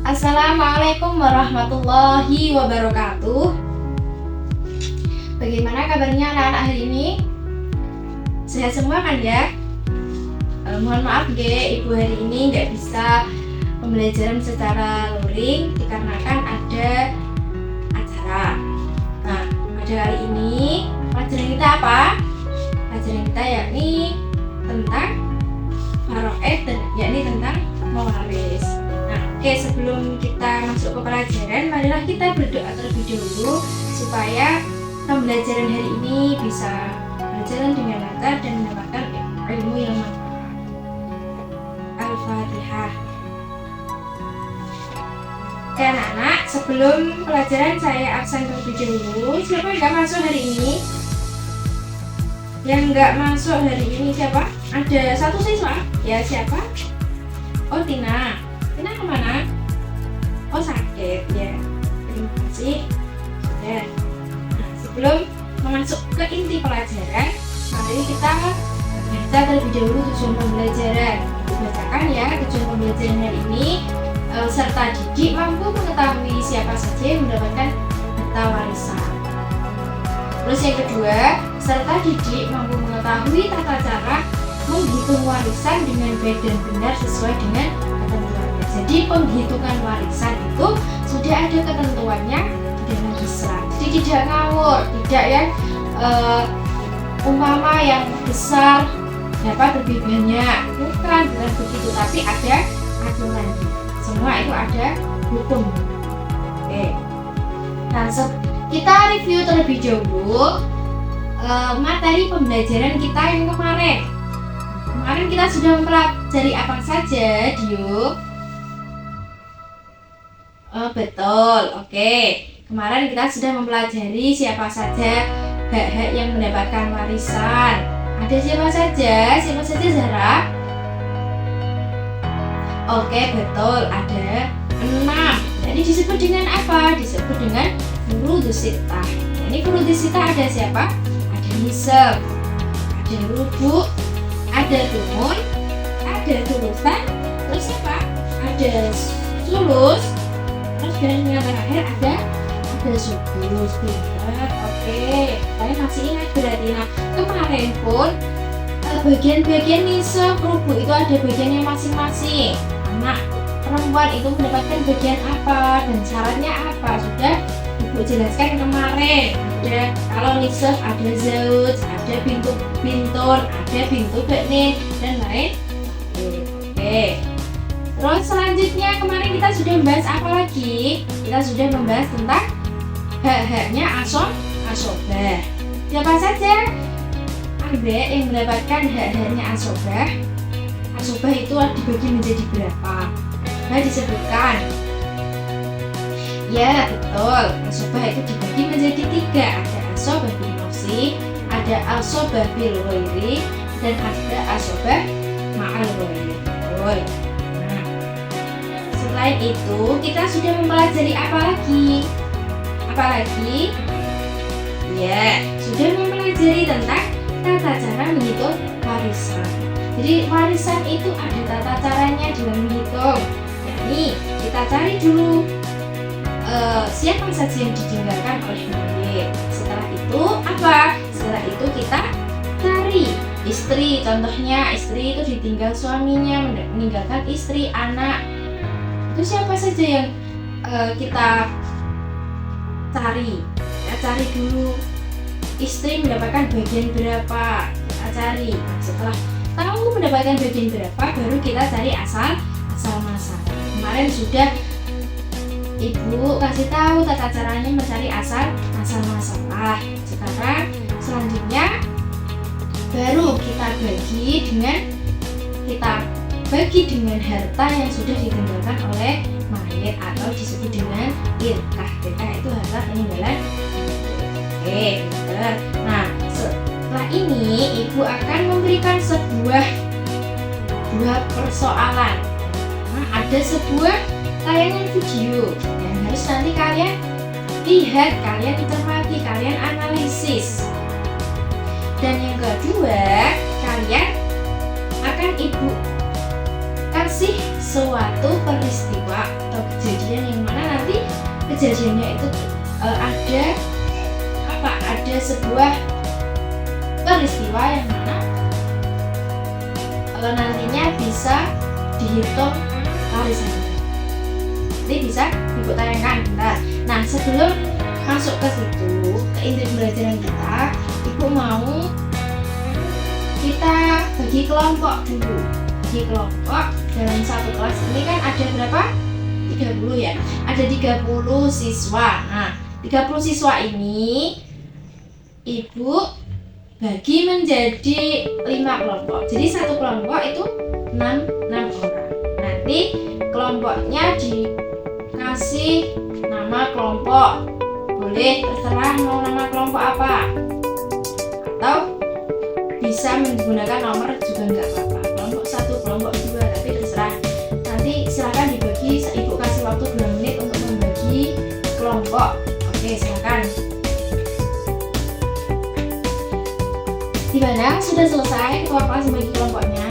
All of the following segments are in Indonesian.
Assalamualaikum warahmatullahi wabarakatuh. Bagaimana kabarnya anak-anak hari ini? Sehat semua kan ya? Mohon maaf ibu hari ini nggak bisa pembelajaran secara luring dikarenakan ada acara. Nah, pada hari ini pelajaran kita apa? Pelajaran kita yakni tentang faraid dan yakni tentang mawaris. Oke, sebelum kita masuk ke pelajaran, marilah kita berdoa terlebih dahulu supaya pembelajaran hari ini bisa berjalan dengan lancar dan mendapatkan ilmu yang manfaat. Al-Fatihah. Oke anak-anak, sebelum pelajaran saya absen terlebih dahulu. Siapa yang nggak masuk hari ini? Yang nggak masuk hari ini siapa? Ada satu siswa. Ya, siapa? Oh, Tina. Tina kemana? Oh, sakit ya. Terima kasih. Sudah. Nah, sebelum masuk ke inti pelajaran, mari kita baca terlebih dahulu tujuan pembelajaran. Dibacakan ya tujuan pembelajaran hari ini. Serta didik mampu mengetahui siapa saja yang mendapatkan harta warisan. Terus yang kedua, serta didik mampu mengetahui tata cara menghitung warisan dengan baik dan benar sesuai dengan ketentuannya. Jadi penghitungan warisan itu sudah ada ketentuannya di dalam Islam. Jadi tidak ngawur, tidak yang umpama yang besar dapat lebih banyak, bukan begitu, tapi ada aturan. Semua itu ada hukum. Oke. Nah, kita review terlebih dahulu materi pembelajaran kita yang kemarin. Kemarin kita sudah mempelajari apa saja, Dio? Oh, betul. Oke. Kemarin kita sudah mempelajari siapa saja hak-hak yang mendapatkan warisan. Ada siapa saja? Siapa saja, Zara? Oke, betul. Ada 6. Jadi disebut dengan apa? Disebut dengan furudus sittah. Ini furudus sittah ada siapa? Ada nisab, ada rubu, ada tumun, ada tulusan, terus apa? Ada sulus, terus dan yang terakhir ada sudus. Pintar. Oke, kalian masih ingat berarti. Nah, kemarin pun bagian-bagian nisab, rubu itu ada bagiannya masing-masing. Anak perempuan itu mendapatkan bagian apa dan syaratnya apa sudah ibu jelaskan kemarin. Ada kalau nisab ada zauj, ada bintu bintun, ada bintu baknin dan lain. Oke. Terus selanjutnya kemarin kita sudah membahas apa lagi? Kita sudah membahas tentang hak-haknya asobah. Siapa saja adik yang mendapatkan hak-haknya asobah? Asobah itu dibagi menjadi berapa? Nah, disebutkan. Ya, betul. Asobah itu dibagi menjadi 3. Ada asobah bil nafsi, ada asobah bil ghairi, dan ada asobah ma'al ghairi. Betul. Nah, selain itu kita sudah mempelajari apa lagi? Ya, sudah mempelajari tentang tata cara menghitung warisan. Jadi warisan itu ada tata caranya dalam menghitung. Yakni kita cari dulu siapa saja yang ditinggalkan oleh mayit. Setelah itu apa? Setelah itu kita cari istri. Contohnya istri itu ditinggal suaminya, meninggalkan istri, anak. Itu siapa saja yang kita cari? Kita cari dulu istri mendapatkan bagian berapa, kita cari. Nah, setelah tahu mendapatkan bagian berapa, baru kita cari asal masalah. Kemarin sudah ibu kasih tahu tata caranya mencari asal masalah. Sekarang selanjutnya baru kita bagi dengan harta yang sudah ditinggalkan oleh mayit atau disebut dengan irkah. Irkah itu harta peninggalan. Oke, benar. Nah, setelah ini ibu akan memberikan dua persoalan. Nah, ada sebuah tayangan video yang harus nanti kalian lihat, kalian cermati, kalian analisis. Dan yang kedua, kalian akan ibu kasih suatu peristiwa atau kejadian kejadiannya itu ada sebuah peristiwa yang mana nantinya bisa dihitung warisan. Nanti bisa Ibu tayangkan bentar. Nah, sebelum masuk ke situ, ke inti pembelajaran kita, Ibu mau kita bagi kelompok dulu. Bagi kelompok dalam satu kelas ini kan ada berapa? 30 ya. Ada 30 siswa. Nah, 30 siswa ini Ibu bagi menjadi 5 kelompok. Jadi satu kelompok itu 6 orang. Nanti kelompoknya dikasih nama kelompok. Boleh terserah mau nama kelompok apa. Atau bisa menggunakan nomor juga enggak apa-apa. Kelompok 1, kelompok 2, tapi terserah. Nanti silakan dibagi, Ibu kasih waktu 2 menit untuk membagi kelompok. Oke, silakan. Gimana? Sudah selesai ketua kelas membagi kelompoknya?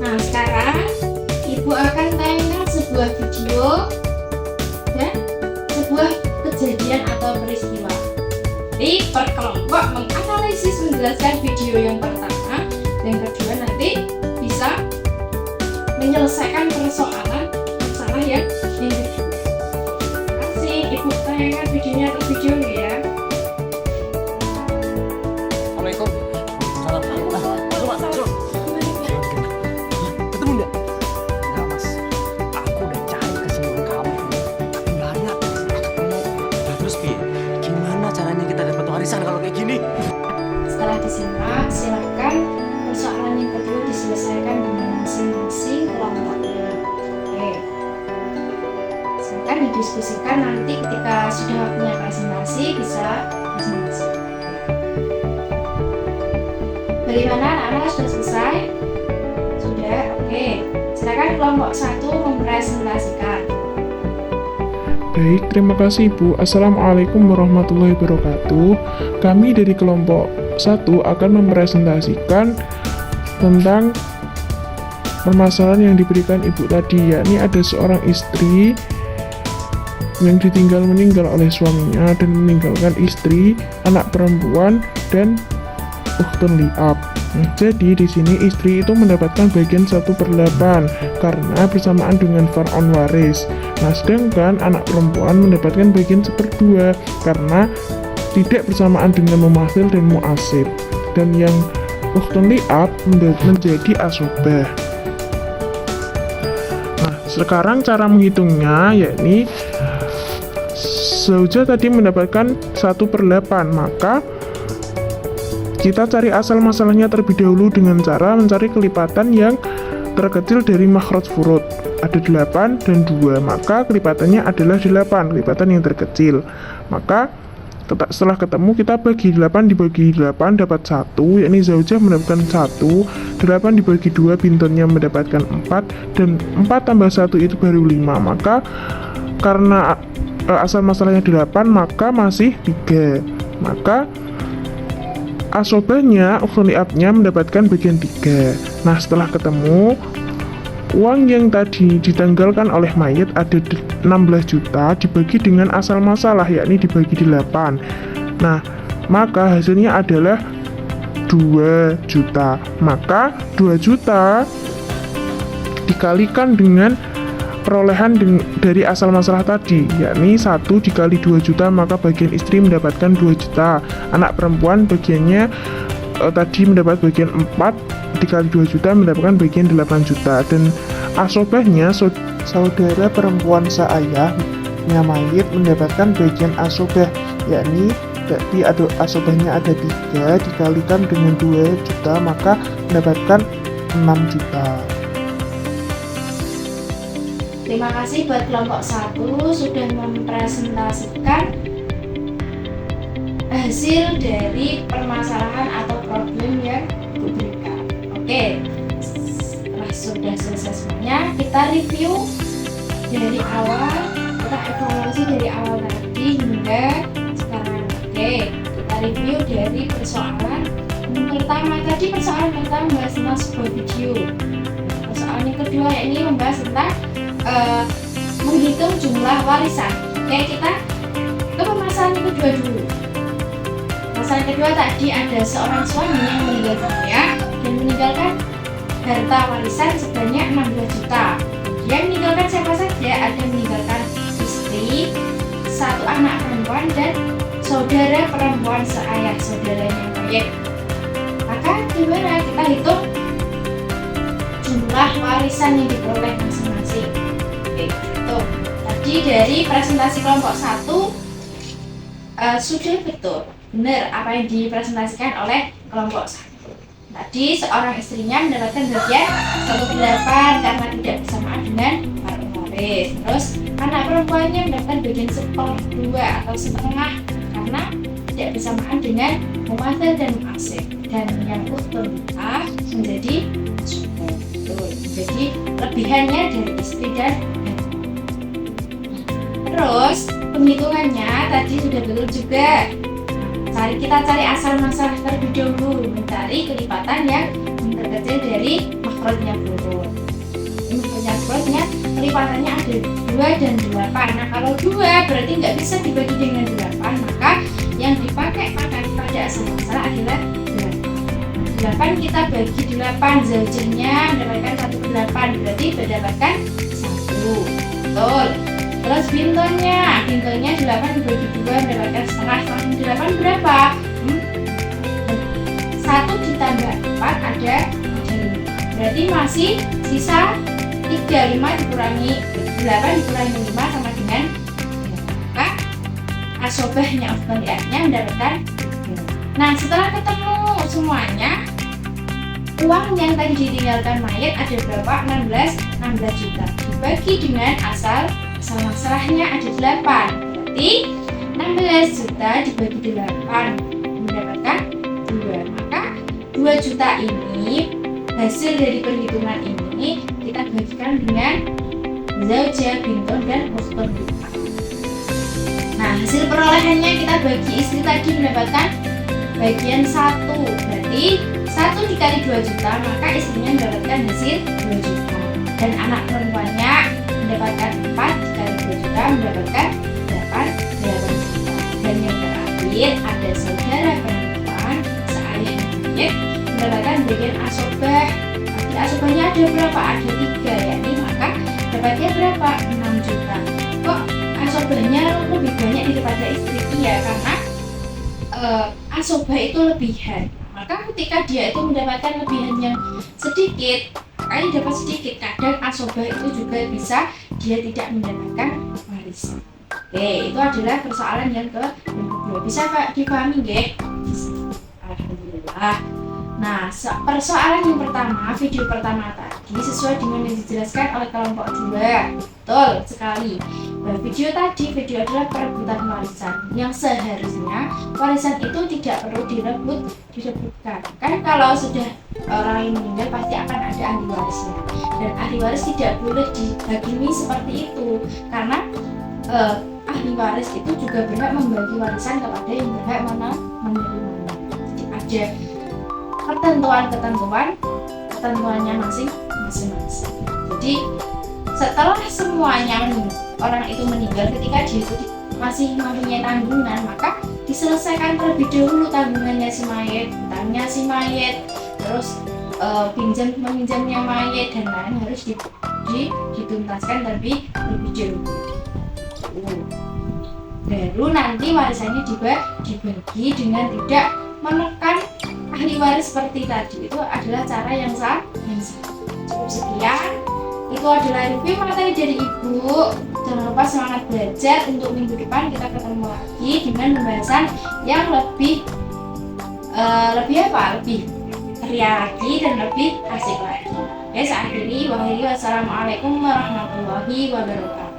Nah, sekarang Ibu akan tayangkan sebuah video dan sebuah kejadian atau peristiwa. Jadi per kelompok menganalisis menjelaskan video yang pertama dan kedua nanti bisa menyelesaikan persoalan masalah yang kedua. Terima kasih. Ibu tayangkan videonya atau video ya. Ketemu nggak? Nggak mas, aku udah cari ke seluruh kampung, tapi nggak ada. Ketemu. Nah, terus Pi, gimana caranya kita dapat warisan kalau kayak gini? Setelah disimak, silakan persoalan yang kedua diselesaikan dengan masing-masing kelompoknya. Oke. Silakan didiskusikan nanti ketika sudah waktunya presentasi bisa presentasi. Bagaimana anak-anak sudah selesai? Sudah, oke. Silakan kelompok 1 mempresentasikan. Baik, terima kasih Ibu. Assalamualaikum warahmatullahi wabarakatuh. Kami dari kelompok 1 akan mempresentasikan tentang permasalahan yang diberikan Ibu tadi, yakni ada seorang istri yang ditinggal meninggal oleh suaminya dan meninggalkan istri, anak perempuan, dan ukhtun li'ab. Nah, jadi di sini istri itu mendapatkan bagian 1/8 karena bersamaan dengan far'on waris. Nah, sedangkan anak perempuan mendapatkan bagian 1/2 karena tidak bersamaan dengan mumathil dan mu'asib. Dan yang ukhtun li'ab menjadi asobah. Nah, sekarang cara menghitungnya yakni zaujah tadi mendapatkan 1/8, maka kita cari asal masalahnya terlebih dahulu dengan cara mencari kelipatan yang terkecil dari makhraj furud. Ada 8 dan 2, maka kelipatannya adalah 8, kelipatan yang terkecil. Maka setelah ketemu kita bagi 8 dibagi 8 dapat 1, yakni zaujah mendapatkan 1, 8 dibagi 2 bintonnya mendapatkan 4, dan 4 tambah 1 itu baru 5. Maka karena asal masalahnya 8, maka masih 3. Maka asobahnya, ukhtun li'abnya mendapatkan bagian 3. Nah, setelah ketemu, uang yang tadi ditanggalkan oleh mayit ada 16 juta dibagi dengan asal masalah, yakni dibagi 8. Nah, maka hasilnya adalah 2 juta. Maka 2 juta dikalikan dengan perolehan dari asal masalah tadi, yakni 1 dikali 2 juta, maka bagian istri mendapatkan 2 juta. Anak perempuan bagiannya tadi mendapat bagian 4 dikali 2 juta mendapatkan bagian 8 juta. Dan asobahnya saudara perempuan seayahnya mayit mendapatkan bagian asobah, yakni tadi asobahnya ada 3 dikalikan dengan 2 juta, maka mendapatkan 6 juta. Terima kasih buat kelompok 1 sudah mempresentasikan hasil dari permasalahan atau problem yang diberikan. Oke, setelah sudah selesai semuanya, kita review dari awal, kita evaluasi dari awal tadi hingga sekarang. Oke, kita review dari persoalan pertama tadi. Persoalan pertama membahas tentang sebuah video. Persoalan yang kedua yakni membahas tentang menghitung jumlah warisan. Oke, kita ke permasalahan yang kedua dulu. Masalah kedua tadi ada seorang suami yang meninggal dunia dan meninggalkan harta warisan sebanyak 16 juta. Dia meninggalkan siapa saja? Ada meninggalkan istri, satu anak perempuan dan saudara perempuan seayah saudaranya mayit. Maka gimana kita hitung jumlah warisan yang diperoleh masing-masing? Oke, gitu. Tadi dari presentasi kelompok 1 sudah betul, benar apa yang dipresentasikan oleh kelompok 1. Tadi seorang istrinya mendapatkan bagian 1/8 karena tidak bersamaan dengan para pewaris. Terus anak perempuannya mendapatkan bagian 1/2 atau setengah karena tidak bersamaan dengan mumathil dan mu'asir. Dan yang ukhtunita menjadi syukur. Jadi lebihannya dari istri dan terus penghitungannya tadi sudah betul juga. Kita cari asal masalah terlebih dahulu, mencari kelipatan yang terkecil dari makhrajnya furud. Makhrajnya furudnya kelipatannya ada 2 dan 8. Nah kalau 2 berarti nggak bisa dibagi dengan 8, maka yang dipakai pada asal masalah adalah 8. Kita bagi 8, zaujahnya mendapatkan 1/8, berarti mendapatkan 1. Betul. Terus bintonnya 8 dibagi 2 mendapatkan setengah. 8 berapa? 1 ditambah 4 ada 5. Berarti masih sisa 3. 5 dikurangi 8 dikurangi 5 sama dengan 3. Maka asobahnya ukhtuniyahnya mendapatkan 3. Nah setelah ketemu semuanya, uang yang tadi ditinggalkan mayat ada berapa? 16 juta. Dibagi dengan asal masalahnya ada 8. Berarti 16 juta dibagi 8 mendapatkan 2. Maka 2 juta ini hasil dari perhitungan ini kita bagikan dengan zaujah, binton dan ukhtunita. Nah hasil perolehannya kita bagi istri tadi mendapatkan bagian 1. Berarti 1 dikali 2 juta maka istrinya mendapatkan hasil 2 juta. Dan anak perempuannya mendapatkan 4 dikali 2 juta mendapatkan 8 juta. Dan yang terakhir ada saudara perempuan seayah mayit mendapatkan bagian asobah. Di asobahnya ada berapa? Ada 3 yakni maka dapatnya berapa? 6 juta. Kok asobahnya lebih banyak daripada istri? Iya karena asobah itu lebihan. Maka ketika dia itu mendapatkan lebihan yang sedikit, makanya dapat sedikit. Kadang asobah itu juga bisa dia tidak mendapatkan warisan. Oke, itu adalah persoalan yang kedua. Bisa dipahami nggih? Alhamdulillah. Nah, persoalan yang pertama, video pertama tadi sesuai dengan yang dijelaskan oleh kelompok 2. Betul sekali. Nah, video adalah perebutan warisan yang seharusnya warisan itu tidak perlu direbutkan. Kan kalau sudah orang yang meninggal pasti akan ada ahli warisnya. Dan ahli waris tidak boleh dihakimi seperti itu karena ahli waris itu juga berhak membagi warisan kepada yang berhak menerimanya. Jadi ada ketentuannya masing-masing. Jadi setelah semuanya orang itu meninggal, ketika dia itu masih mempunyai tanggungan, maka diselesaikan terlebih dahulu tanggungannya si mayit, hutangnya si mayit, terus meminjamnya mayit dan lain harus dituntaskan lebih dahulu. Baru nanti warisannya dibagi dengan tidak menekan ahli waris seperti tadi. Itu adalah cara yang sah. Cukup sekian. Itu adalah review materi dari Ibu. Jangan lupa semangat belajar. Untuk minggu depan kita ketemu lagi dengan pembahasan yang lebih ria lagi dan lebih asik lagi. Saya akhiri. Wassalamualaikum warahmatullahi wabarakatuh.